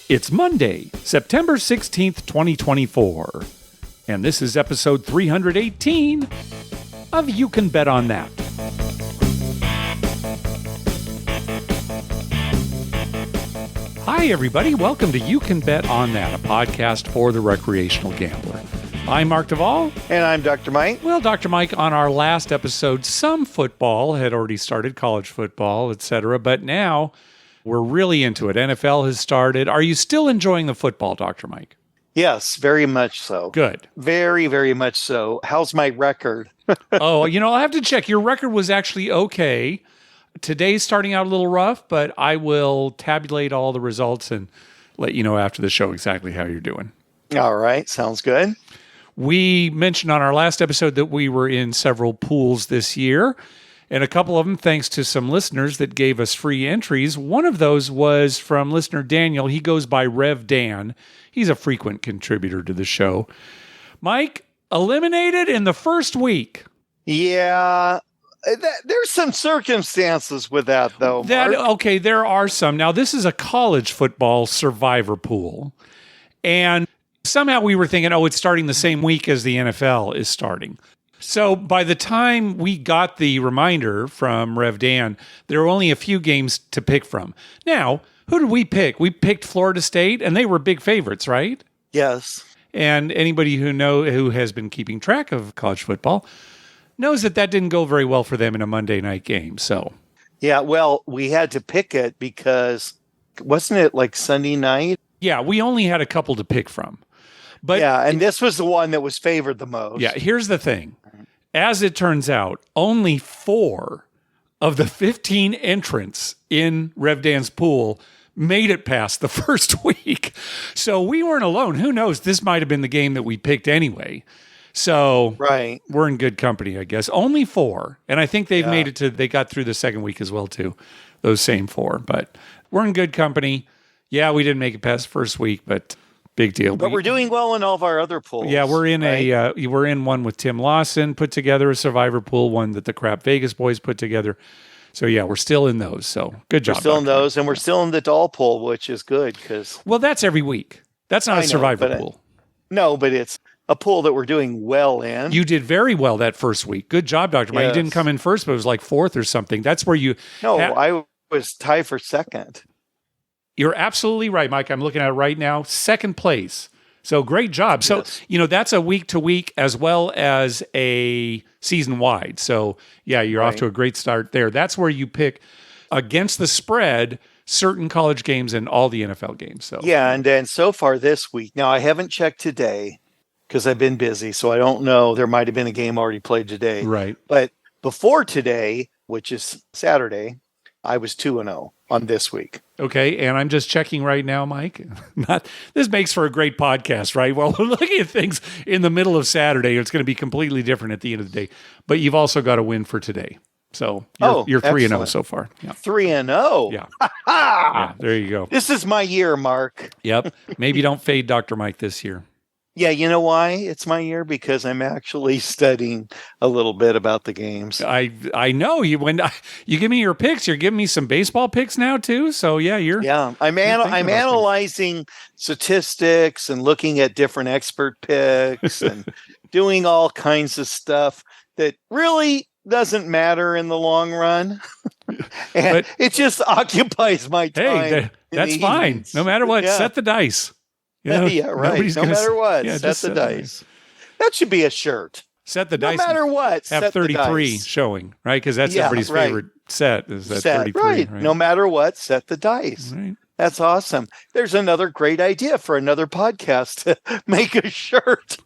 It's Monday, September 16th, 2024, and this is episode 318 of You Can Bet on That. Hi, everybody. Welcome to You Can Bet on That, a podcast for the recreational gambler. I'm Mark Duvall. And I'm Dr. Mike. Well, Dr. Mike, on our last episode, some football had already started, college football, etc., but now we're really into it. NFL has started. Are you still enjoying the football, Dr. Mike? Yes, very much so. Good. Very, very much so. How's my record? Oh, I'll have to check. Your record was actually okay. Today's starting out a little rough, but I will tabulate all the results and let you know after the show exactly how you're doing. All right. Sounds good. We mentioned on our last episode that we were in several pools this year, and a couple of them thanks to some listeners that gave us free entries. One of those was from listener Daniel. He goes by Rev Dan. He's a frequent contributor to the show. Mike, eliminated in the first week. Yeah. There's some circumstances with that, though, Mark. Okay, there are some. Now, this is a college football survivor pool, and somehow we were thinking, it's starting the same week as the NFL is starting. So by the time we got the reminder from Rev Dan, there were only a few games to pick from. Now, who did we pick? We picked Florida State, and they were big favorites, right? Yes. And anybody who has been keeping track of college football knows that didn't go very well for them in a Monday night game. So, yeah, well, we had to pick it because wasn't it like Sunday night? Yeah, we only had a couple to pick from. But yeah, and this was the one that was favored the most. Yeah, here's the thing. As it turns out, only 4 of the 15 entrants in Rev Dan's pool made it past the first week. So we weren't alone. Who knows? This might have been the game that we picked anyway. So right. We're in good company, I guess. Only 4. And I think they've made it they got through the second week as well, too. Those same 4. But we're in good company. Yeah, we didn't make it past the first week, but big deal. But we're doing well in all of our other pools. Yeah, we're in we're in one with Tim Lawson put together, a survivor pool, one that the Crap Vegas boys put together. So yeah, we're still in those. So good job. We're still in those, and we're still in the doll pool, which is good because. Well, that's every week. That's not a survivor pool. No, but it's a pool that we're doing well in. You did very well that first week. Good job, Dr. Mike. Yes. You didn't come in first, but it was like 4th or something. That's where you. No, I was tied for 2nd. You're absolutely right, Mike. I'm looking at it right now. 2nd place. So great job. So, that's a week to week as well as a season wide. So, yeah, you're off to a great start there. That's where you pick against the spread certain college games and all the NFL games. So yeah, and then so far this week. Now, I haven't checked today because I've been busy, so I don't know. There might have been a game already played today. Right. But before today, which is Saturday, I was 2-0 on this week. Okay, and I'm just checking right now, Mike. This makes for a great podcast, right? Well, we're looking at things in the middle of Saturday. It's going to be completely different at the end of the day. But you've also got a win for today. So you're 3-0 so far. Yeah. 3-0? Yeah. Yeah, there you go. This is my year, Mark. Yep. Maybe don't fade Dr. Mike this year. Yeah, you know why it's my year? Because I'm actually studying a little bit about the games. I know you. When you give me your picks, you're giving me some baseball picks now too. So yeah, I'm analyzing statistics and looking at different expert picks and doing all kinds of stuff that really doesn't matter in the long run, and it just occupies my time. Hey, that's fine. No matter what, set the dice. Yeah, right. No matter what, set the dice. That should be a shirt. Set the dice. No matter what, have 33 showing, right? Because that's everybody's favorite set is that 33. Right. No matter what, set the dice. Right. That's awesome. There's another great idea for another podcast to make a shirt.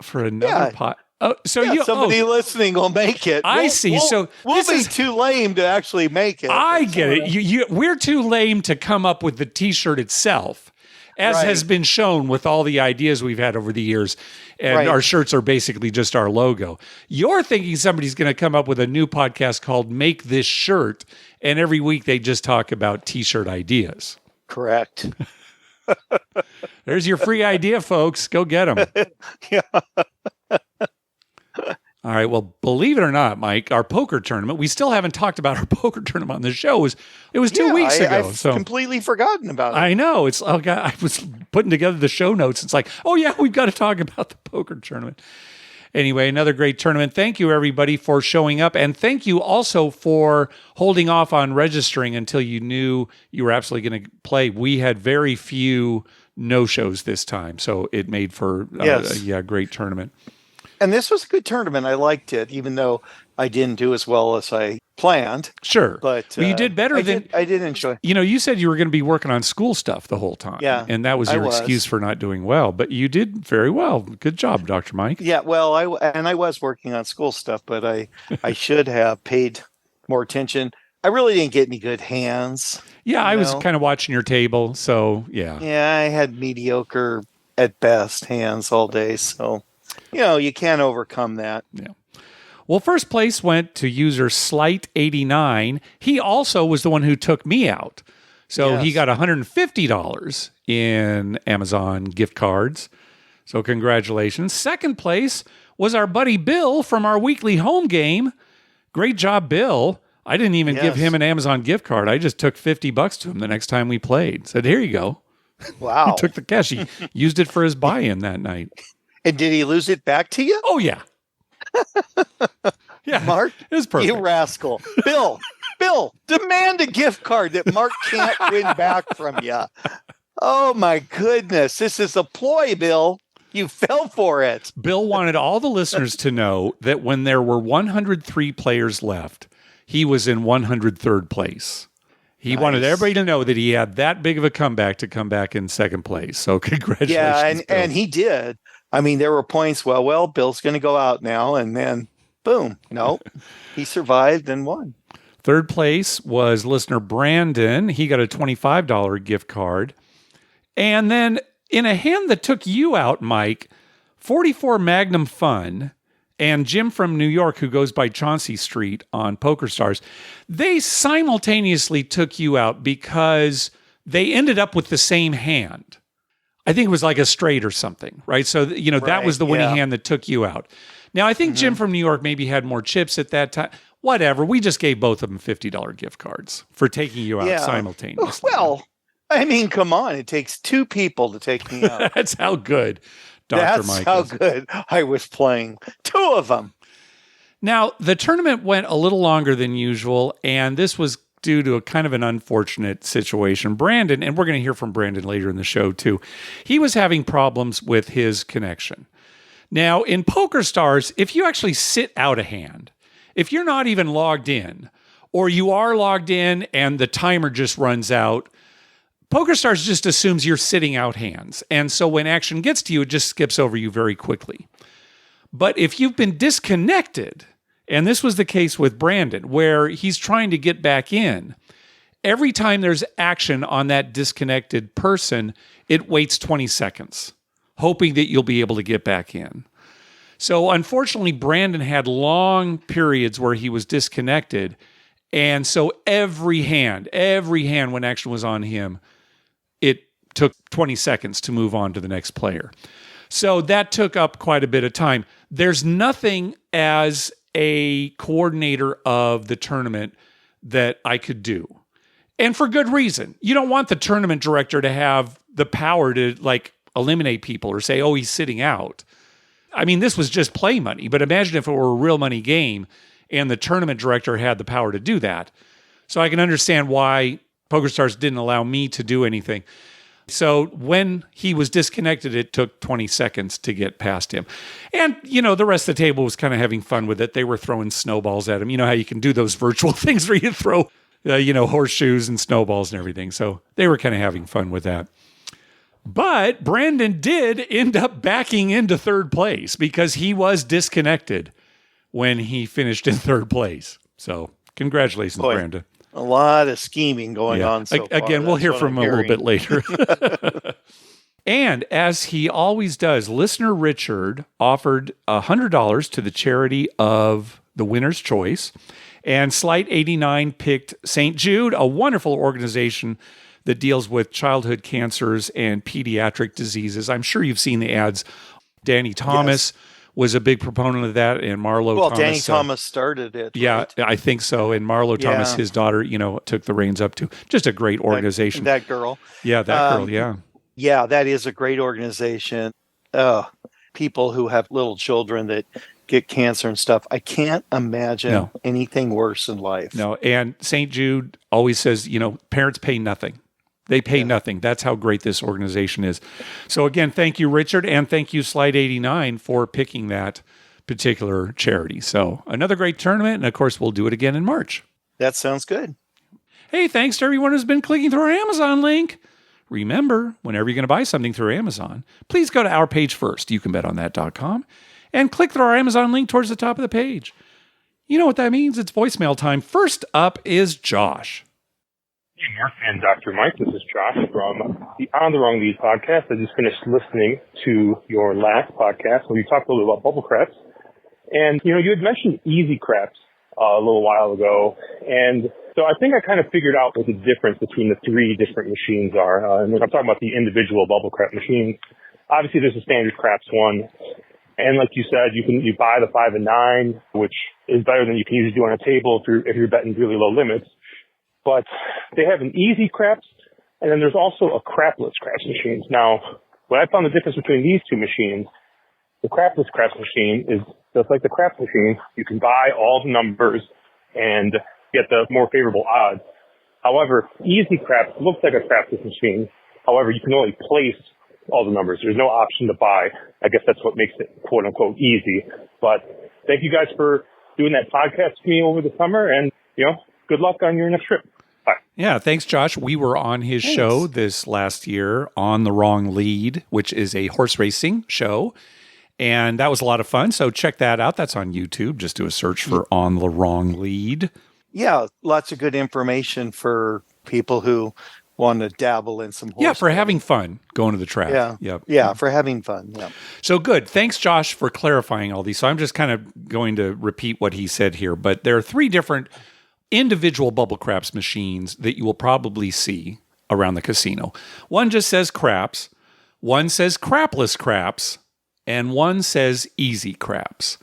For another pod. Oh, so somebody listening will make it. I see. We'll be too lame to actually make it. I get it. We're too lame to come up with the T-shirt itself. As has been shown with all the ideas we've had over the years, and our shirts are basically just our logo. You're thinking somebody's going to come up with a new podcast called Make This Shirt, and every week they just talk about T-shirt ideas. Correct. There's your free idea, folks. Go get them. Yeah. All right. Well, believe it or not, Mike, our poker tournament, we still haven't talked about our poker tournament on the show. It was 2 weeks ago. I've completely forgotten about it. I know. I was putting together the show notes. It's like, oh, yeah, we've got to talk about the poker tournament. Anyway, another great tournament. Thank you, everybody, for showing up. And thank you also for holding off on registering until you knew you were absolutely going to play. We had very few no-shows this time, so it made for a great tournament. And this was a good tournament. I liked it, even though I didn't do as well as I planned. Sure. But you did better I did enjoy. You said you were going to be working on school stuff the whole time. Yeah. And that was your excuse for not doing well. But you did very well. Good job, Dr. Mike. Yeah, well, I was working on school stuff, but I should have paid more attention. I really didn't get any good hands. Yeah, I was kind of watching your table, so yeah. Yeah, I had mediocre at best hands all day, so you can't overcome that. Yeah. Well, first place went to user Slight89. He also was the one who took me out. So he got $150 in Amazon gift cards. So congratulations. Second place was our buddy Bill from our weekly home game. Great job, Bill. I didn't even give him an Amazon gift card. I just took $50 to him the next time we played. Said, here you go. Wow. He took the cash. He used it for his buy-in that night. And did he lose it back to you? Oh, yeah. Yeah. Mark, it was perfect. You rascal. Bill, demand a gift card that Mark can't win back from you. Oh, my goodness. This is a ploy, Bill. You fell for it. Bill wanted all the listeners to know that when there were 103 players left, he was in 103rd place. He wanted everybody to know that he had that big of a comeback to come back in second place. So congratulations. Yeah, and he did. I mean, there were points, well, Bill's going to go out now, and then boom. Nope. He survived and won. Third place was listener Brandon. He got a $25 gift card. And then in a hand that took you out, Mike, 44 Magnum Fun and Jim from New York, who goes by Chauncey Street on PokerStars, they simultaneously took you out because they ended up with the same hand. I think it was like a straight or something, right? So, that was the winning hand that took you out. Now, I think Jim from New York maybe had more chips at that time. Whatever. We just gave both of them $50 gift cards for taking you out simultaneously. Well, I mean, come on. It takes two people to take me out. That's how good Dr. Mike is. That's how good I was playing. Two of them. Now, the tournament went a little longer than usual, and this was due to a kind of an unfortunate situation. Brandon, and we're going to hear from Brandon later in the show too, he was having problems with his connection. Now, in PokerStars, if you actually sit out a hand, if you're not even logged in, or you are logged in and the timer just runs out, PokerStars just assumes you're sitting out hands. And so when action gets to you, it just skips over you very quickly. But if you've been disconnected, and this was the case with Brandon, where he's trying to get back in, every time there's action on that disconnected person, it waits 20 seconds, hoping that you'll be able to get back in. So unfortunately, Brandon had long periods where he was disconnected. And so every hand when action was on him, it took 20 seconds to move on to the next player. So that took up quite a bit of time. There's nothing as a coordinator of the tournament that I could do. And for good reason. You don't want the tournament director to have the power to eliminate people or say, oh, he's sitting out. I mean, this was just play money, but imagine if it were a real money game and the tournament director had the power to do that. So I can understand why PokerStars didn't allow me to do anything. So when he was disconnected, it took 20 seconds to get past him. And, the rest of the table was kind of having fun with it. They were throwing snowballs at him. You know how you can do those virtual things where you throw, horseshoes and snowballs and everything. So they were kind of having fun with that. But Brandon did end up backing into third place because he was disconnected when he finished in third place. So congratulations, Brandon. A lot of scheming going on so far. Again, we'll hear from him a little bit later. And as he always does, listener Richard offered $100 to the charity of the winner's choice. And Slight89 picked St. Jude, a wonderful organization that deals with childhood cancers and pediatric diseases. I'm sure you've seen the ads. Danny Thomas was a big proponent of that, and Marlo Well, Thomas. Danny Thomas started it. Yeah, right? I think so. And Marlo Thomas, his daughter, took the reins up too. Just a great organization. That girl. Yeah, that girl, yeah. Yeah, that is a great organization. People who have little children that get cancer and stuff. I can't imagine anything worse in life. No, and St. Jude always says, parents pay nothing. They pay nothing. That's how great this organization is. So again, thank you, Richard, and thank you, Slide 89, for picking that particular charity. So another great tournament, and of course, we'll do it again in March. That sounds good. Hey, thanks to everyone who's been clicking through our Amazon link. Remember, whenever you're going to buy something through Amazon, please go to our page first, youcanbetonthat.com, and click through our Amazon link towards the top of the page. You know what that means? It's voicemail time. First up is Josh. Hey, Mark and Dr. Mike. This is Josh from the On the Wrong Lead podcast. I just finished listening to your last podcast where you talked a little bit about bubble craps. And, you had mentioned easy craps a little while ago. And so I think I kind of figured out what the difference between the three different machines are. And I'm talking about the individual bubble crap machines. Obviously, there's a standard craps one. And like you said, you buy the 5 and 9, which is better than you can usually do on a table if you're betting really low limits. But they have an easy craps, and then there's also a crapless craps machines. Now, what I found the difference between these two machines, the crapless craps machine is just like the craps machine. You can buy all the numbers and get the more favorable odds. However, easy craps looks like a crapless machine. However, you can only place all the numbers. There's no option to buy. I guess that's what makes it quote unquote easy. But thank you guys for doing that podcast to me over the summer, and good luck on your next trip. Bye. Yeah, thanks, Josh. We were on his show this last year, On the Wrong Lead, which is a horse racing show. And that was a lot of fun. So check that out. That's on YouTube. Just do a search for On the Wrong Lead. Yeah, lots of good information for people who want to dabble in some horse. Yeah, for having fun going to the track. Yeah. Yep. Yeah, for having fun. Yeah. So good. Thanks, Josh, for clarifying all these. So I'm just kind of going to repeat what he said here. But there are three different individual bubble craps machines that you will probably see around the casino. One just says craps, one says crapless craps, and one says easy craps.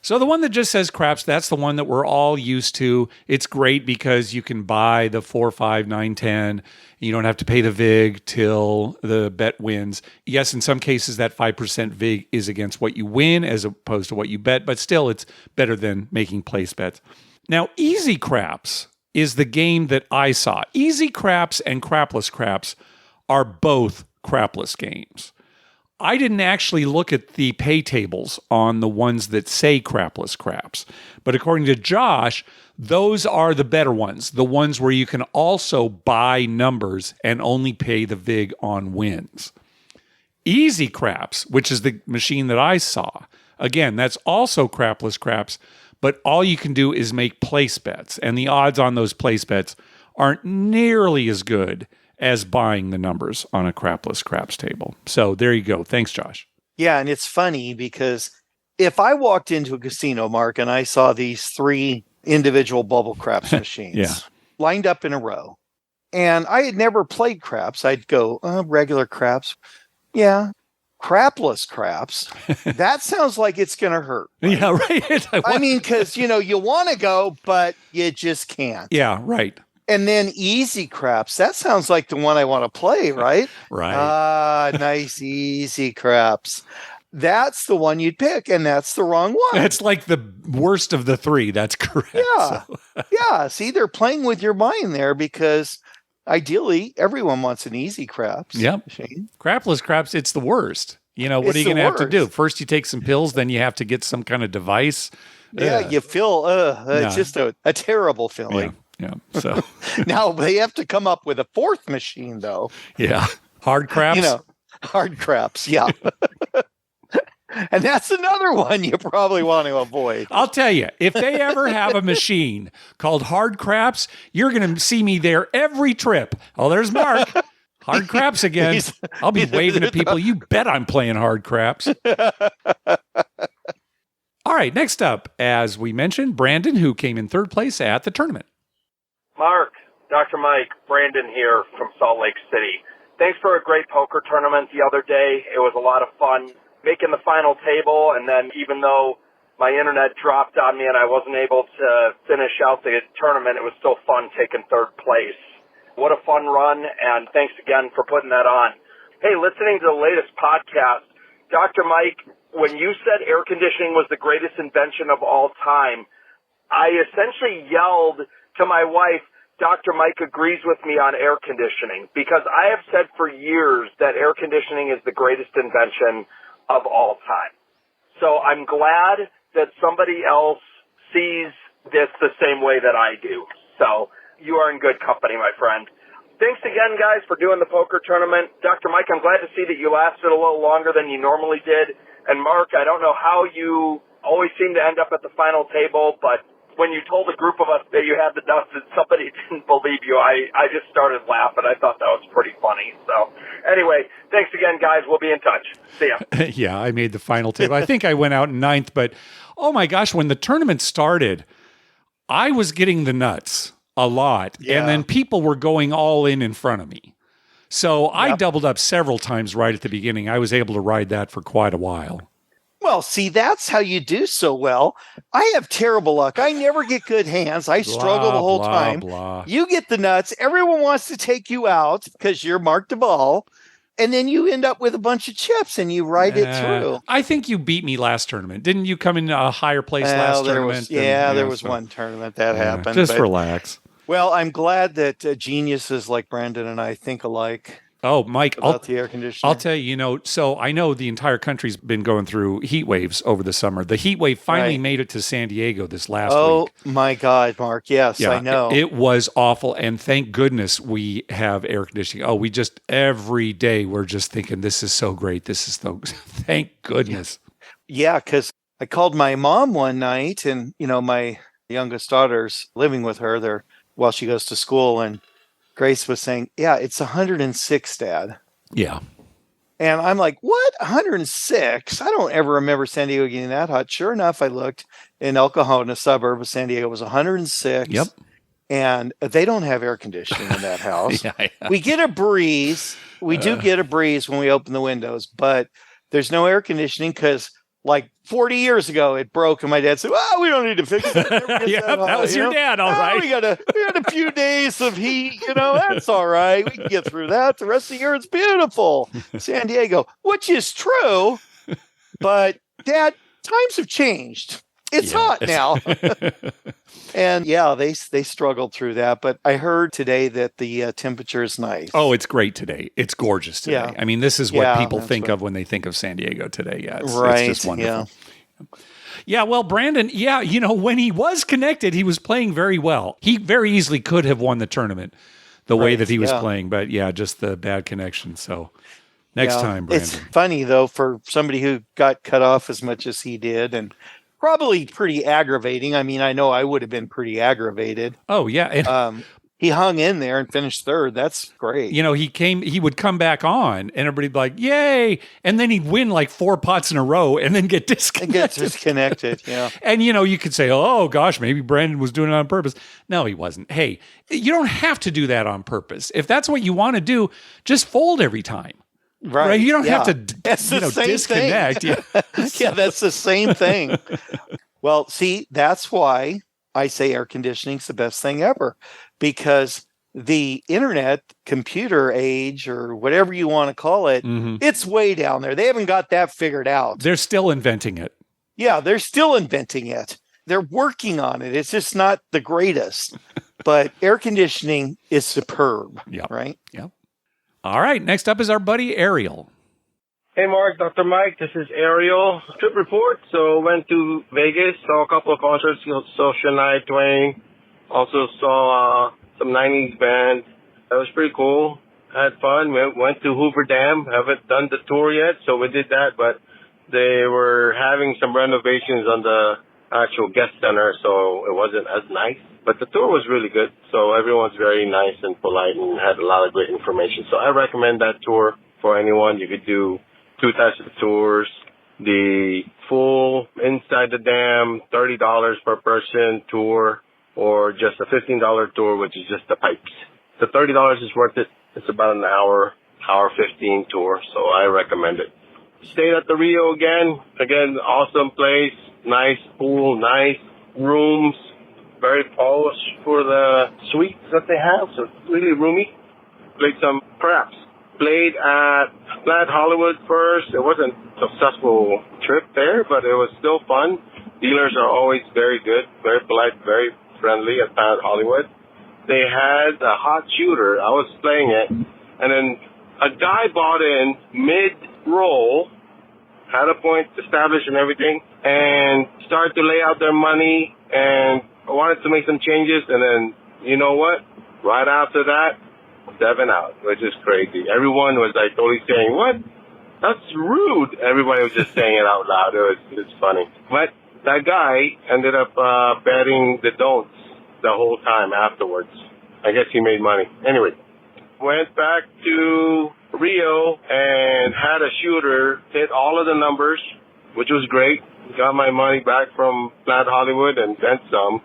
So the one that just says craps, that's the one that we're all used to. It's great because you can buy the 4, 5, 9, 10. You don't have to pay the VIG till the bet wins. Yes, in some cases that 5% VIG is against what you win as opposed to what you bet, but still it's better than making place bets. Now, easy craps is the game that I saw. Easy craps and crapless craps are both crapless games. I didn't actually look at the pay tables on the ones that say crapless craps. But according to Josh, those are the better ones, the ones where you can also buy numbers and only pay the VIG on wins. Easy craps, which is the machine that I saw, again, that's also crapless craps, but all you can do is make place bets. And the odds on those place bets aren't nearly as good as buying the numbers on a crapless craps table. So there you go. Thanks, Josh. Yeah, and it's funny because if I walked into a casino, Mark, and I saw these three individual bubble craps machines lined up in a row, and I had never played craps, I'd go, regular craps. Yeah. Crapless craps. That sounds like it's going to hurt. Right? Yeah, right. I mean, because, you want to go, but you just can't. Yeah, right. And then easy craps. That sounds like the one I want to play, right? Right. Nice easy craps. That's the one you'd pick, and that's the wrong one. It's like the worst of the three. That's correct. Yeah. Yeah. See, they're playing with your mind there because ideally everyone wants an easy craps machine. Crapless craps, it's the worst. What are you going to have to do? First you take some pills, then you have to get some kind of device. Yeah, you feel it's just a terrible feeling. Yeah. So now they have to come up with a fourth machine, though. Yeah, hard craps. Hard craps. Yeah, and that's another one you probably want to avoid. I'll tell you, if they ever have a machine called hard craps, you're going to see me there every trip. Oh, there's Mark. Hard craps again. I'll be waving at people. You bet I'm playing hard craps. All right, next up, as we mentioned, Brandon, who came in third place at the tournament. Mark, Dr. Mike, Brandon here from Salt Lake City. Thanks for a great poker tournament the other day. It was a lot of fun. making the final table, and then even though my internet dropped on me and I wasn't able to finish out the tournament, it was still fun taking third place. What a fun run, and thanks again for putting that on. Hey, listening to the latest podcast, Dr. Mike, when you said air conditioning was the greatest invention of all time, I essentially yelled to my wife, Dr. Mike agrees with me on air conditioning, because I have said for years that air conditioning is the greatest invention of all time. So I'm glad that somebody else sees this the same way that I do. So you are in good company, my friend. Thanks again, guys, for doing the poker tournament. Dr. Mike, I'm glad to see that you lasted a little longer than you normally did. And Mark, I don't know how you always seem to end up at the final table, but when you told a group of us that you had the dust and somebody didn't believe you, I just started laughing. I thought that was pretty funny. So anyway, thanks again, guys. We'll be in touch. See ya. Yeah, I made the final table. I think I went out in ninth, but oh my gosh, when the tournament started, I was getting the nuts a lot. Yeah. And then people were going all in front of me. So I doubled up several times right at the beginning. I was able to ride that for quite a while. Well, see, that's how you do so well. I have terrible luck. I never get good hands. I struggle the whole time. Blah. You get the nuts. Everyone wants to take you out because you're Mark Duvall. And then you end up with a bunch of chips and you ride it through. I think you beat me last tournament. Didn't you come in a higher place last tournament? There was one tournament that happened. Just relax. Well, I'm glad that geniuses like Brandon and I think alike. Oh, Mike, about the air conditioner. I'll tell you, so I know the entire country's been going through heat waves over the summer. The heat wave finally made it to San Diego this last week. Oh, my God, Mark. Yes, I know. It was awful, and thank goodness we have air conditioning. Oh, we just, every day, we're just thinking, this is so great. This is so, thank goodness. Yeah, because I called my mom one night, and, my youngest daughter's living with her there while she goes to school, and Grace was saying, yeah, it's 106, Dad. Yeah. And I'm like, what? 106? I don't ever remember San Diego getting that hot. Sure enough, I looked in El Cajon, a suburb of San Diego. It was 106. Yep. And they don't have air conditioning in that house. Yeah. We get a breeze. We do get a breeze when we open the windows, but there's no air conditioning because like 40 years ago, it broke, and my dad said, "Well, we don't need to fix it." That was your dad, all right. We had a few days of heat, that's all right. We can get through that. The rest of the year, it's beautiful, San Diego, which is true. But Dad, times have changed. It's hot now. And they struggled through that. But I heard today that the temperature is nice. Oh, it's great today. It's gorgeous today. Yeah. I mean, this is what people think of when they think of San Diego today. Yeah, it's just wonderful. Yeah, well, Brandon, when he was connected, he was playing very well. He very easily could have won the tournament the way that he was playing. But just the bad connection. So next time, Brandon. It's funny, though, for somebody who got cut off as much as he did, and probably pretty aggravating. I mean, I know I would have been pretty aggravated. Oh, yeah. And, he hung in there and finished third. That's great. He would come back on and everybody'd be like, yay. And then he'd win like 4 pots in a row and then get disconnected. Yeah. And, you could say, oh, gosh, maybe Brandon was doing it on purpose. No, he wasn't. Hey, you don't have to do that on purpose. If that's what you want to do, just fold every time. Right. You don't have to disconnect. Yeah. That's the same thing. Well, see, that's why I say air conditioning's the best thing ever, because the internet, computer age, or whatever you want to call it, it's way down there. They haven't got that figured out. They're still inventing it. Yeah, they're still inventing it. They're working on it. It's just not the greatest. But air conditioning is superb. Yeah. Right? Yeah. All right. Next up is our buddy Ariel. Hey, Mark, Dr. Mike, this is Ariel. Trip report. So went to Vegas, saw a couple of concerts, saw Shania Twain, also saw some 90s band. That was pretty cool. Had fun. Went to Hoover Dam. Haven't done the tour yet, so we did that, but they were having some renovations on the actual guest center, so it wasn't as nice. But the tour was really good, so everyone's very nice and polite and had a lot of great information. So I recommend that tour for anyone. You could do 2 types of tours. The full inside the dam, $30 per person tour, or just a $15 tour, which is just the pipes. The $30 is worth it. It's about an hour 15 tour, so I recommend it. Stayed at the Rio again. Again, awesome place. Nice pool, nice rooms. Very polished for the suites that they have. So it's really roomy. Played some craps. Played at Planet Hollywood first. It wasn't a successful trip there, but it was still fun. Dealers are always very good, very polite, very friendly at Planet Hollywood. They had a hot shooter. I was playing it, and then a guy bought in mid-roll, had a point established and everything, and started to lay out their money, and I wanted to make some changes, and then, you know what? Right after that, 7 out, which is crazy. Everyone was like totally saying, what? That's rude. Everybody was just saying it out loud. It's funny. But that guy ended up betting the don'ts the whole time afterwards. I guess he made money. Anyway, went back to Rio and had a shooter hit all of the numbers, which was great. Got my money back from Planet Hollywood and then some.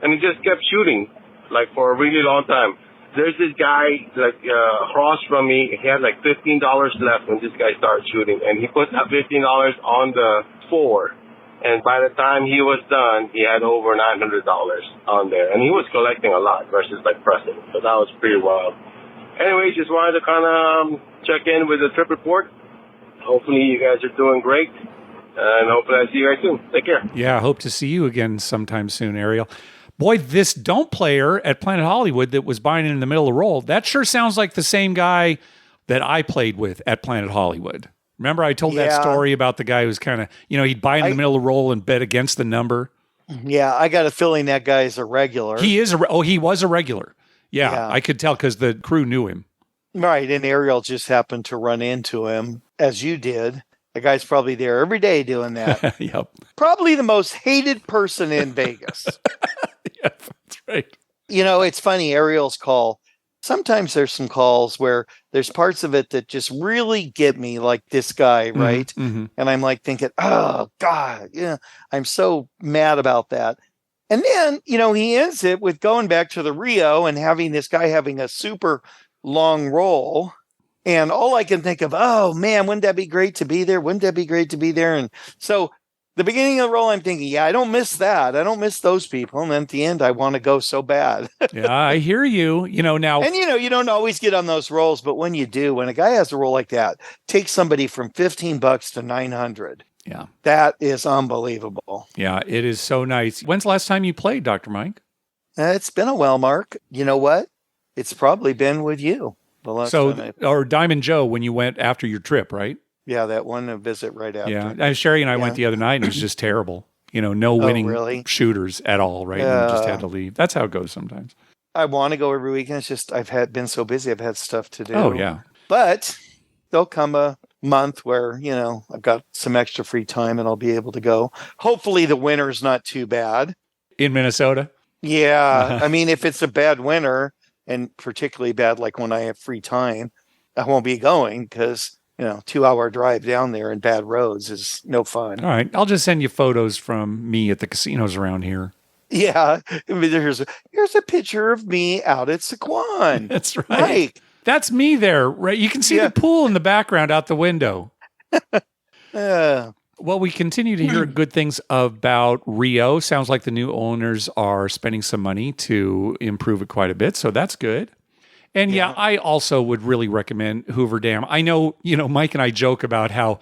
And he just kept shooting, like, for a really long time. There's this guy, like, across from me. He had, like, $15 left when this guy started shooting. And he put that $15 on the 4. And by the time he was done, he had over $900 on there. And he was collecting a lot versus, like, pressing. So that was pretty wild. Anyway, just wanted to kind of check in with the trip report. Hopefully you guys are doing great. And hopefully I see you guys soon. Take care. Yeah, I hope to see you again sometime soon, Ariel. Boy, this don't player at Planet Hollywood that was buying in the middle of the roll, that sure sounds like the same guy that I played with at Planet Hollywood. Remember I told that story about the guy who's kind of, he'd buy in the middle of the roll and bet against the number? Yeah, I got a feeling that guy is a regular. He was a regular. Yeah, I could tell because the crew knew him. Right, and Ariel just happened to run into him, as you did. The guy's probably there every day doing that. Yep. Probably the most hated person in Vegas. Yeah, that's right. It's funny, Ariel's call. Sometimes there's some calls where there's parts of it that just really get me, like this guy, right? Mm-hmm. And I'm like thinking, oh, God, I'm so mad about that. And then, he ends it with going back to the Rio and having this guy having a super long roll. And all I can think of, oh, man, wouldn't that be great to be there? Wouldn't that be great to be there? And so the beginning of the roll, I'm thinking, yeah, I don't miss that. I don't miss those people. And then at the end, I want to go so bad. Yeah, I hear you. Now. And, you don't always get on those rolls. But when you do, when a guy has a roll like that, take somebody from $15 to $900. Yeah. That is unbelievable. Yeah, it is so nice. When's the last time you played, Dr. Mike? It's been a while, Mark. You know what? It's probably been with you. Or Diamond Joe when you went after your trip, right? Yeah, that one visit right after. Yeah, Sherry and I went the other night and it was just terrible. No winning shooters at all, right? And we just had to leave. That's how it goes sometimes. I want to go every weekend. It's just been so busy. I've had stuff to do. Oh, yeah. But there'll come a month where, I've got some extra free time and I'll be able to go. Hopefully the winter's not too bad. In Minnesota? Yeah. I mean, if it's a bad winter, and particularly bad, like when I have free time, I won't be going because, 2-hour drive down there and bad roads is no fun. All right. I'll just send you photos from me at the casinos around here. Yeah. Here's a picture of me out at Sequan. That's right. Mike. That's me there, right? You can see the pool in the background out the window. Well, we continue to hear good things about Rio. Sounds like the new owners are spending some money to improve it quite a bit, so that's good. And I also would really recommend Hoover Dam. I know, Mike and I joke about how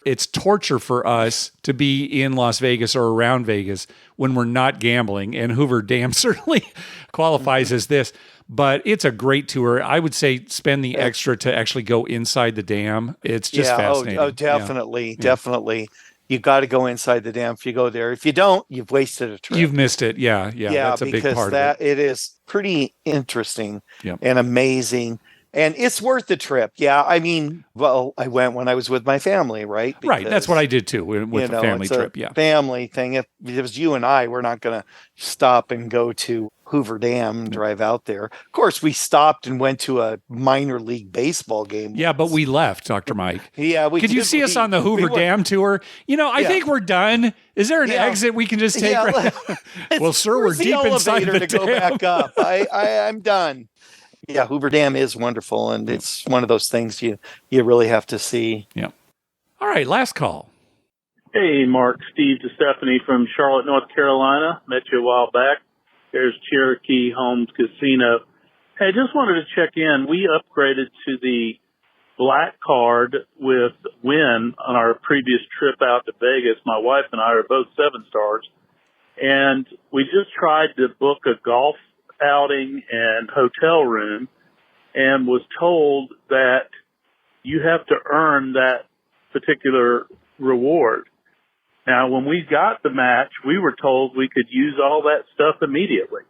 it's torture for us to be in Las Vegas or around Vegas when we're not gambling, and Hoover Dam certainly qualifies as this. But it's a great tour. I would say spend the extra to actually go inside the dam. It's just fascinating. Oh, definitely. Yeah. Definitely. You got to go inside the dam if you go there. If you don't, you've wasted a trip. You've missed it. Yeah. That's a big part of it. It is pretty interesting and amazing. And it's worth the trip. Yeah. I mean, I went when I was with my family, right? Right. That's what I did too with the family trip. Yeah. Family thing. If it was you and I, we're not going to stop and go to Hoover Dam and drive out there. Of course, we stopped and went to a minor league baseball game. Yeah, but we left, Dr. Mike. Yeah, Could you see us on the Hoover Dam tour? I think we're done. Is there an exit we can just take? Well, sir, we're deep inside the dam. Go back up. I'm done. Yeah, Hoover Dam is wonderful, and it's one of those things you really have to see. Yeah. All right, last call. Hey, Mark, Steve DeStephanie from Charlotte, North Carolina. Met you a while back. There's Cherokee Homes Casino. Hey, just wanted to check in. We upgraded to the Black Card with Win on our previous trip out to Vegas. My wife and I are both 7 stars. And we just tried to book a golf outing and hotel room and was told that you have to earn that particular reward. Now, when we got the match, we were told we could use all that stuff immediately.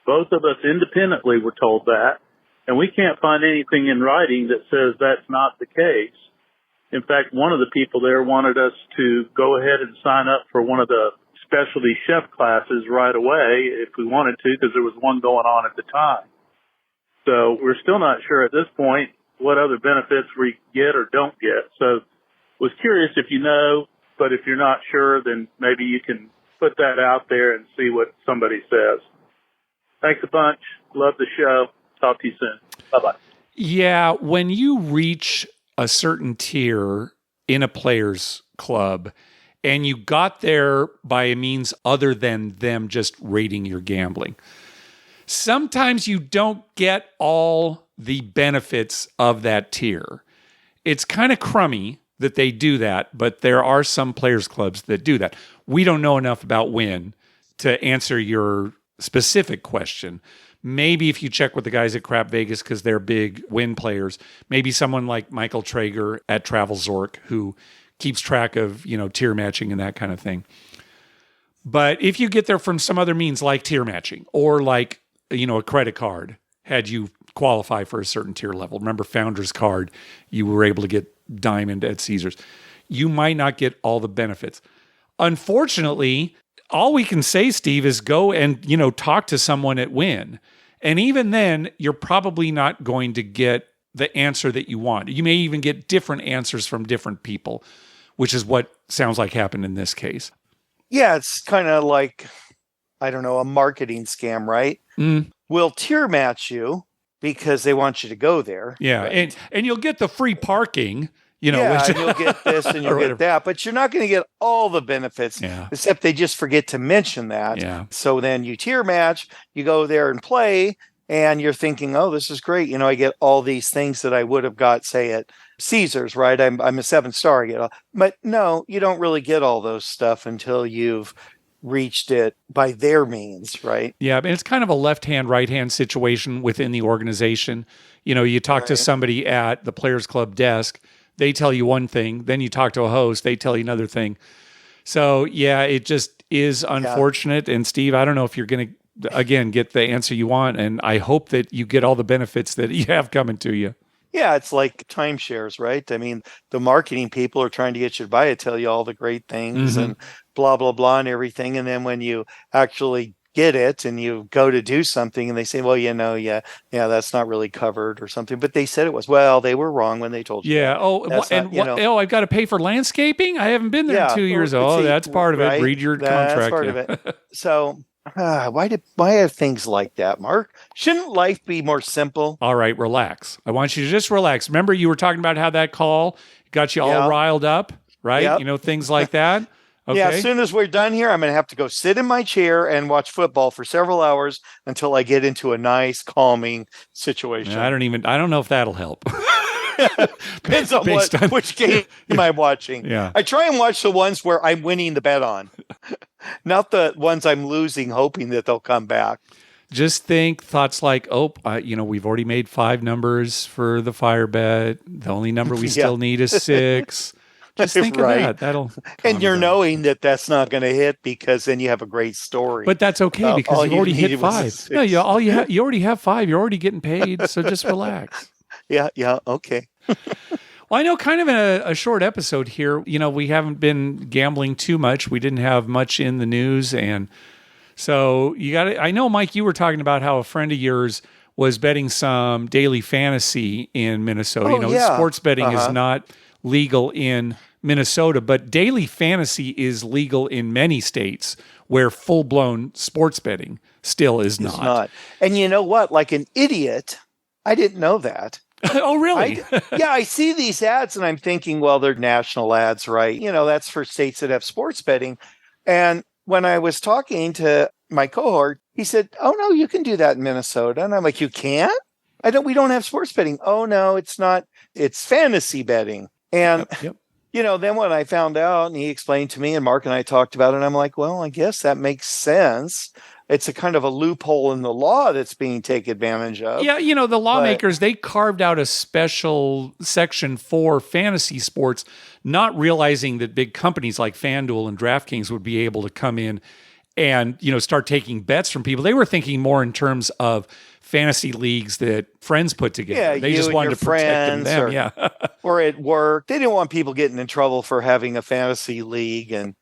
Both of us independently were told that, and we can't find anything in writing that says that's not the case. In fact, one of the people there wanted us to go ahead and sign up for one of the specialty chef classes right away if we wanted to, because there was one going on at the time. So we're still not sure at this point what other benefits we get or don't get. So was curious if you know, but if you're not sure, then maybe you can put that out there and see what somebody says. Thanks a bunch. Love the show. Talk to you soon. Bye-bye. Yeah, when you reach a certain tier in a player's club and you got there by a means other than them just rating your gambling, sometimes you don't get all the benefits of that tier. It's kind of crummy that they do that, but there are some players clubs that do that. We don't know enough about Win to answer your specific question. Maybe if you check with the guys at Crap Vegas, because they're big Win players, maybe someone like Michael Traeger at Travel Zork, who keeps track of, tier matching and that kind of thing. But if you get there from some other means like tier matching or like, a credit card, had you qualify for a certain tier level. Remember Founder's Card, you were able to get Diamond at Caesars. You might not get all the benefits. Unfortunately, all we can say, Steve, is go and, talk to someone at Win. And even then, you're probably not going to get the answer that you want. You may even get different answers from different people, which is what sounds like happened in this case. Yeah, it's kind of like, I don't know, a marketing scam, right? We'll tier match you because they want you to go there. Yeah, right? and you'll get the free parking, yeah, which, and you'll get this and you'll get that, but you're not going to get all the benefits, except they just forget to mention that. Yeah. So then you tier match, you go there and play, and you're thinking, oh, this is great. I get all these things that I would have got, say, at Caesars, right? I'm a 7-star, But no, you don't really get all those stuff until you've reached it by their means, right? Yeah, and it's kind of a left-hand, right-hand situation within the organization. You talk to somebody at the Players Club desk, they tell you one thing, then you talk to a host, they tell you another thing. So, yeah, it just is unfortunate. And Steve, I don't know if you're going to, again, get the answer you want, and I hope that you get all the benefits that you have coming to you. Yeah, it's like timeshares, right? I mean, the marketing people are trying to get you to buy it, tell you all the great things and blah, blah, blah and everything. And then when you actually get it and you go to do something and they say, well, that's not really covered or something. But they said it was. Well, they were wrong when they told you. Yeah. I've got to pay for landscaping? I haven't been there in 2 years. Oh, that's part of it. Read your contract. That's part of it. So why are things like that, Mark? Shouldn't life be more simple? All right, relax. I want you to just relax. Remember you were talking about how that call got you all riled up, right? Yep. Things like that. Okay. Yeah, as soon as we're done here, I'm going to have to go sit in my chair and watch football for several hours until I get into a nice, calming situation. I don't know if that'll help. Depends on which game I'm watching. Yeah. I try and watch the ones where I'm winning the bet on, not the ones I'm losing, hoping that they'll come back. Just think thoughts like, we've already made 5 numbers for the fire bet. The only number we still need is 6. Just think of that. That'll and you're knowing that that's not going to hit because then you have a great story. But that's okay because you've already hit 5. No, you already have 5. You're already getting paid, so just relax. Yeah, okay. Well, I know kind of in a short episode here, we haven't been gambling too much. We didn't have much in the news. And so I know, Mike, you were talking about how a friend of yours was betting some daily fantasy in Minnesota. Sports betting is not legal in Minnesota, but daily fantasy is legal in many states where full-blown sports betting still is not. And you know what? Like an idiot, I didn't know that. Oh, really? Yeah, I see these ads and I'm thinking, well, they're national ads, right? That's for states that have sports betting. And when I was talking to my cohort, he said, "Oh no, you can do that in Minnesota." And I'm like, "You can't? We don't have sports betting." "Oh no, it's not. It's fantasy betting." And Yep. then when I found out and he explained to me and Mark and I talked about it, I'm like, well, I guess that makes sense. It's a kind of a loophole in the law that's being taken advantage of. Yeah, the lawmakers, they carved out a special section for fantasy sports, not realizing that big companies like FanDuel and DraftKings would be able to come in and, start taking bets from people. They were thinking more in terms of fantasy leagues that friends put together. Yeah, they just wanted to protect them. Yeah. Or at work. They didn't want people getting in trouble for having a fantasy league. And,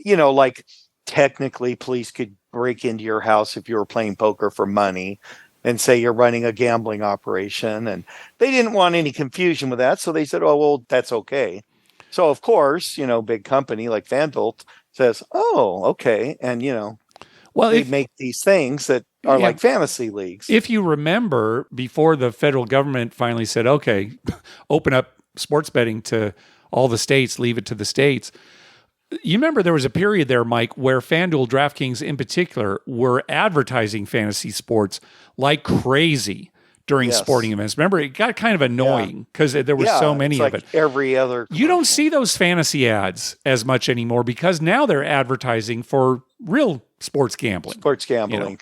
like technically police could break into your house if you were playing poker for money and say you're running a gambling operation. And they didn't want any confusion with that. So they said, oh, well, that's okay. So, of course, big company like FanDuel says, oh, okay. And, well, they make these things that are like fantasy leagues. If you remember, before the federal government finally said, okay, open up sports betting to all the states, leave it to the states. You remember there was a period there, Mike, where FanDuel, DraftKings in particular were advertising fantasy sports like crazy during sporting events. Remember, it got kind of annoying because there were so many of it. Every other You don't see those fantasy ads as much anymore because now they're advertising for real sports gambling.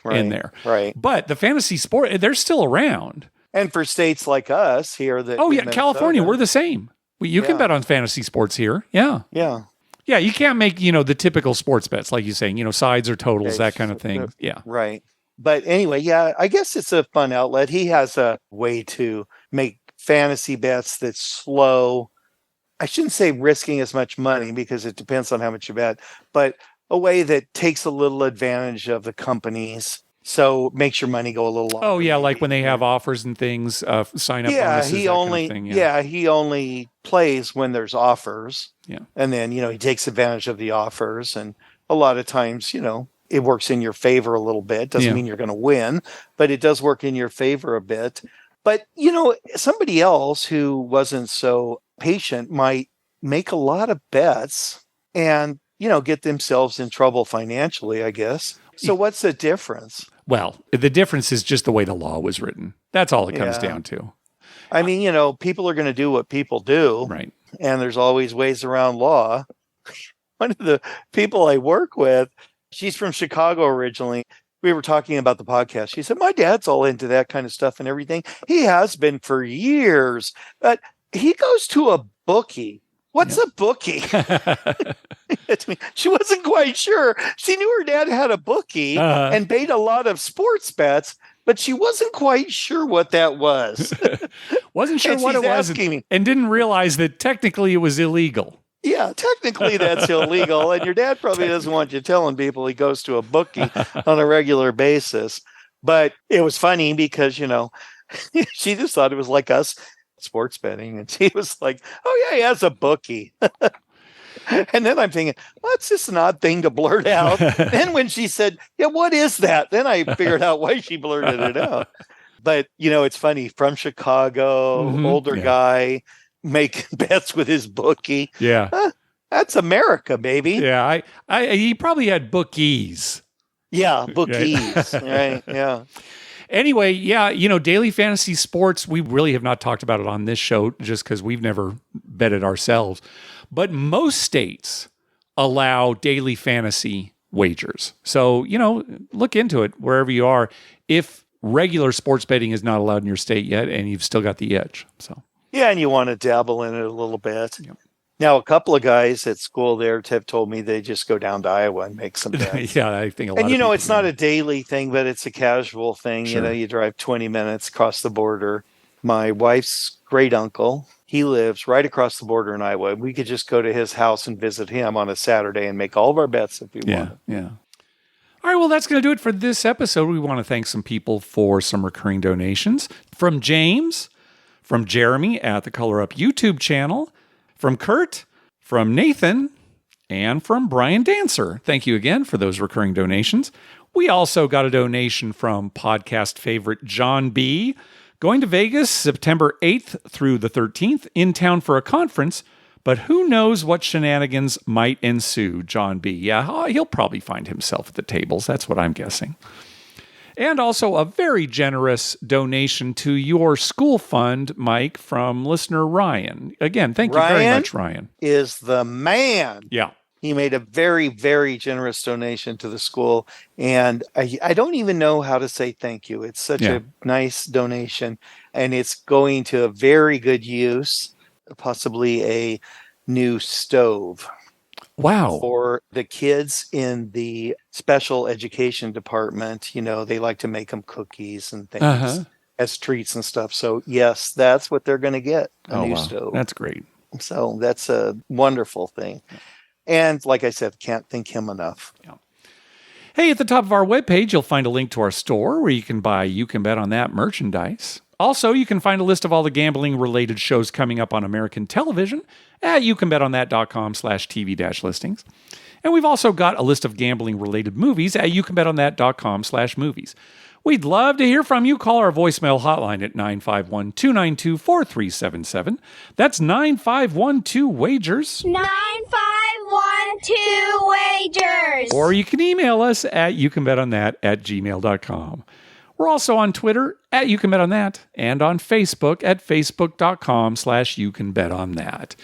Right, in there. Right. But the fantasy sport, they're still around. And for states like us here that California, we're the same. You can bet on fantasy sports here. Yeah. Yeah. Yeah, you can't make, the typical sports bets, like you're saying, sides or totals, that kind of thing. Yeah. Right. But anyway, I guess it's a fun outlet. He has a way to make fantasy bets that's slow. I shouldn't say risking as much money because it depends on how much you bet, but a way that takes a little advantage of the companies. So makes your money go a little longer. Oh, yeah, like when they have offers and things, sign up bonuses, he that only, kind of thing. he only plays when there's offers. Yeah. And then, he takes advantage of the offers. And a lot of times, it works in your favor a little bit. Doesn't mean you're going to win, but it does work in your favor a bit. But, somebody else who wasn't so patient might make a lot of bets and, get themselves in trouble financially, I guess. So what's the difference? Well, the difference is just the way the law was written. That's all it comes down to. I mean, people are going to do what people do. Right. And there's always ways around law. One of the people I work with, she's from Chicago originally. We were talking about the podcast. She said, my dad's all into that kind of stuff and everything. He has been for years. But he goes to a bookie. What's a bookie? She wasn't quite sure. She knew her dad had a bookie and made a lot of sports bets, but she wasn't quite sure what that was. Wasn't sure what it was and didn't realize that technically it was illegal. Yeah, technically that's illegal. And your dad probably doesn't want you telling people he goes to a bookie on a regular basis. But it was funny because, she just thought it was like us sports betting. And she was like, oh, yeah, he has a bookie. And then I'm thinking, well, that's just an odd thing to blurt out. Then when she said, yeah, what is that? Then I figured out why she blurted it out. But, it's funny. From Chicago, older guy, making bets with his bookie. Yeah. That's America, baby. Yeah. He probably had bookies. Yeah, bookies. Right. Yeah. Anyway, daily fantasy sports, we really have not talked about it on this show just because we've never betted ourselves. But most states allow daily fantasy wagers. So, look into it wherever you are. If regular sports betting is not allowed in your state yet, and you've still got the edge. So, yeah, and you want to dabble in it a little bit. Yep. Now, a couple of guys at school there have told me they just go down to Iowa and make some bets. Yeah, I think a lot of people it's not a daily thing, but it's a casual thing. Sure. You drive 20 minutes across the border. My wife's great uncle, he lives right across the border in Iowa. We could just go to his house and visit him on a Saturday and make all of our bets if we want. Yeah. All right, well, that's going to do it for this episode. We want to thank some people for some recurring donations. From James, from Jeremy at the Color Up YouTube channel, from Kurt, from Nathan, and from Brian Dancer. Thank you again for those recurring donations. We also got a donation from podcast favorite John B., Going to Vegas September 8th through the 13th, in town for a conference, but who knows what shenanigans might ensue, John B. Yeah, he'll probably find himself at the tables. That's what I'm guessing. And also a very generous donation to your school fund, Mike, from listener Ryan. Again, thank you very much, Ryan. Is the man. Yeah. He made a very, very generous donation to the school. And I don't even know how to say thank you. It's such a nice donation. And it's going to a very good use, possibly a new stove. Wow. For the kids in the special education department. You know, they like to make them cookies and things as treats and stuff. So, yes, that's what they're going to get, a new stove. That's great. So that's a wonderful thing. And like I said, can't thank him enough. Yeah. Hey, at the top of our webpage, you'll find a link to our store where you can buy You Can Bet on That merchandise. Also, you can find a list of all the gambling-related shows coming up on American television at youcanbetonThat.com/TV-listings. And we've also got a list of gambling-related movies at youcanbetonThat.com/movies. We'd love to hear from you. Call our voicemail hotline at 951-292-4377. That's 9512-WAGERS. 9512-WAGERS. Or you can email us at youcanbetonThat@gmail.com. We're also on Twitter at YouCanBetOnThat and on Facebook at facebook.com/YouCanBetOnThat.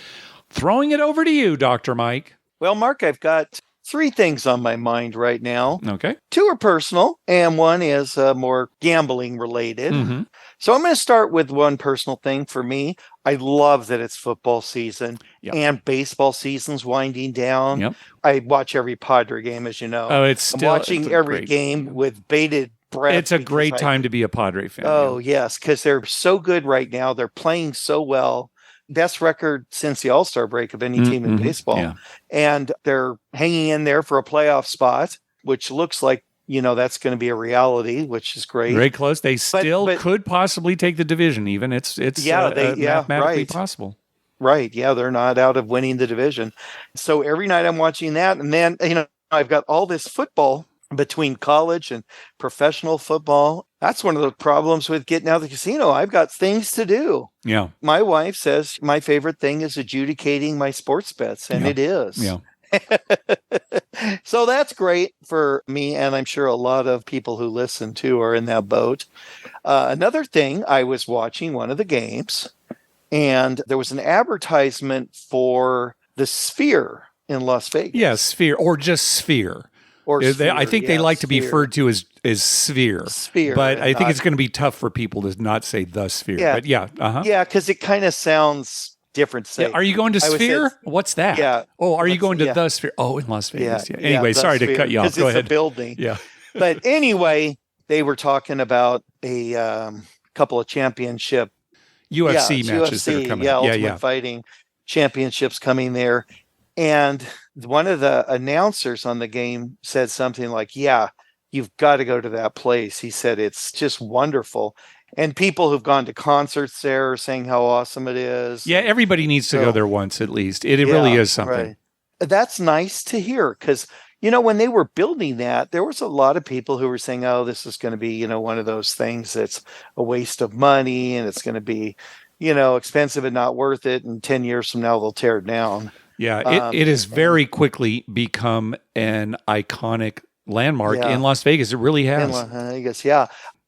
Throwing it over to you, Dr. Mike. Well, Mark, I've got 3 things on my mind right now. Okay. 2 are personal, and one is more gambling related. Mm-hmm. So I'm going to start with one personal thing for me. I love that it's football season and baseball season's winding down. Yep. I watch every Padre game, as you know. Oh, I'm watching every game with bated breath. It's a great time to be a Padre fan. Oh, yes, because they're so good right now. They're playing so well. Best record since the All-Star break of any team in baseball. Yeah. And they're hanging in there for a playoff spot, which looks like, you know, that's going to be a reality, which is great. Very close. They still could possibly take the division even. It's mathematically possible. Right. Yeah, they're not out of winning the division. So every night I'm watching that. And then, you know, I've got all this football between college and professional football. That's one of the problems with getting out of the casino. I've got things to do. Yeah. My wife says my favorite thing is adjudicating my sports bets, and it is. Yeah. So that's great for me, and I'm sure a lot of people who listen to are in that boat. Another thing, I was watching one of the games, and there was an advertisement for the Sphere in Las Vegas. Yeah, Sphere, or just Sphere. I think they like to be referred to as Sphere. Sphere. But I think it's going to be tough for people to not say the Sphere. Yeah. But yeah. Yeah, because it kind of sounds different. Yeah, are you going to Sphere? What's that? Yeah. Oh, are you going to the Sphere? Oh, in Las Vegas. Yeah. Anyway, sorry to cut you off. Go ahead. It's a building. Yeah. But anyway, they were talking about a couple of championship UFC matches that are coming. Ultimate Fighting championships coming there. And one of the announcers on the game said something like, yeah, you've got to go to that place. He said, it's just wonderful. And people who've gone to concerts there are saying how awesome it is. Yeah, everybody needs to go there once at least. It really is something. Right. That's nice to hear because, you know, when they were building that, there was a lot of people who were saying, oh, this is going to be, you know, one of those things that's a waste of money and it's going to be, you know, expensive and not worth it. And 10 years from now, they'll tear it down. Yeah, it has very quickly become an iconic landmark in Las Vegas. It really has. In Las Vegas, yeah.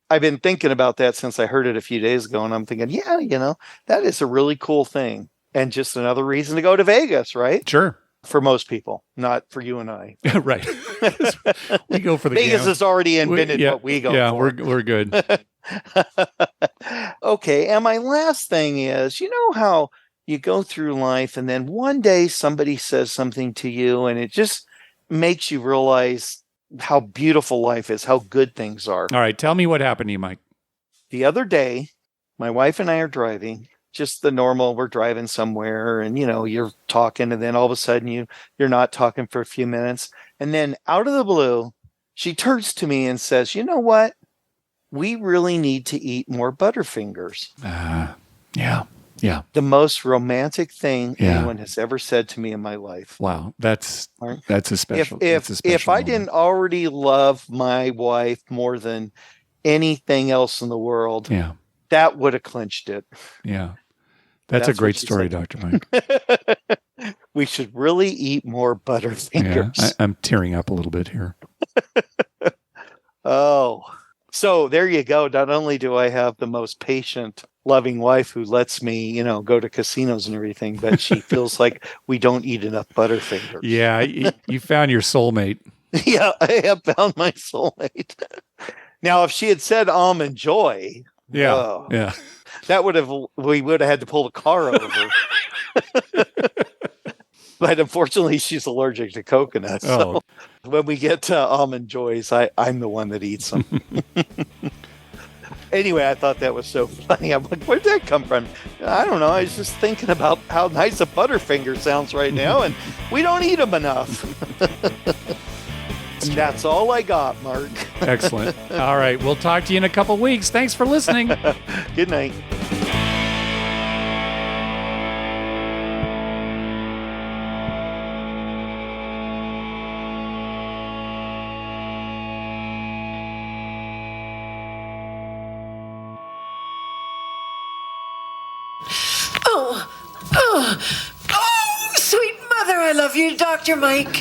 I've been thinking about that since I heard it a few days ago, and I'm thinking, yeah, you know, that is a really cool thing. And just another reason to go to Vegas, right? Sure. For most people, not for you and I. Right. We go for the Vegas has already invented what we go for. Yeah, we're good. Okay, and my last thing is, you know how you go through life and then one day somebody says something to you and it just makes you realize how beautiful life is, how good things are. All right. Tell me what happened to you, Mike. The other day, my wife and I are driving, just the normal, we're driving somewhere and, you know, you're talking and then all of a sudden you're not talking for a few minutes. And then out of the blue, she turns to me and says, you know what? We really need to eat more Butterfingers. Yeah. Yeah. The most romantic thing anyone has ever said to me in my life. Wow. That's a special. If I didn't already love my wife more than anything else in the world, That would have clinched it. Yeah. That's a That's great what she story, said. Dr. Mike. We should really eat more Yeah, Butterfingers. I'm tearing up a little bit here. Oh, so there you go. Not only do I have the most patient, loving wife who lets me, go to casinos and everything, but she feels like we don't eat enough Butterfingers. Yeah, you found your soulmate. Yeah, I have found my soulmate. Now, if she had said Almond Joy, Yeah, yeah. we would have had to pull the car over. But unfortunately, she's allergic to coconuts. So when we get to Almond Joys, I'm the one that eats them. Anyway, I thought that was so funny. I'm like, where'd that come from? I don't know. I was just thinking about how nice a Butterfinger sounds right now, and we don't eat them enough. And that's all I got, Mark. Excellent. All right. We'll talk to you in a couple weeks. Thanks for listening. Good night. Oh, sweet mother, I love you, Dr. Mike.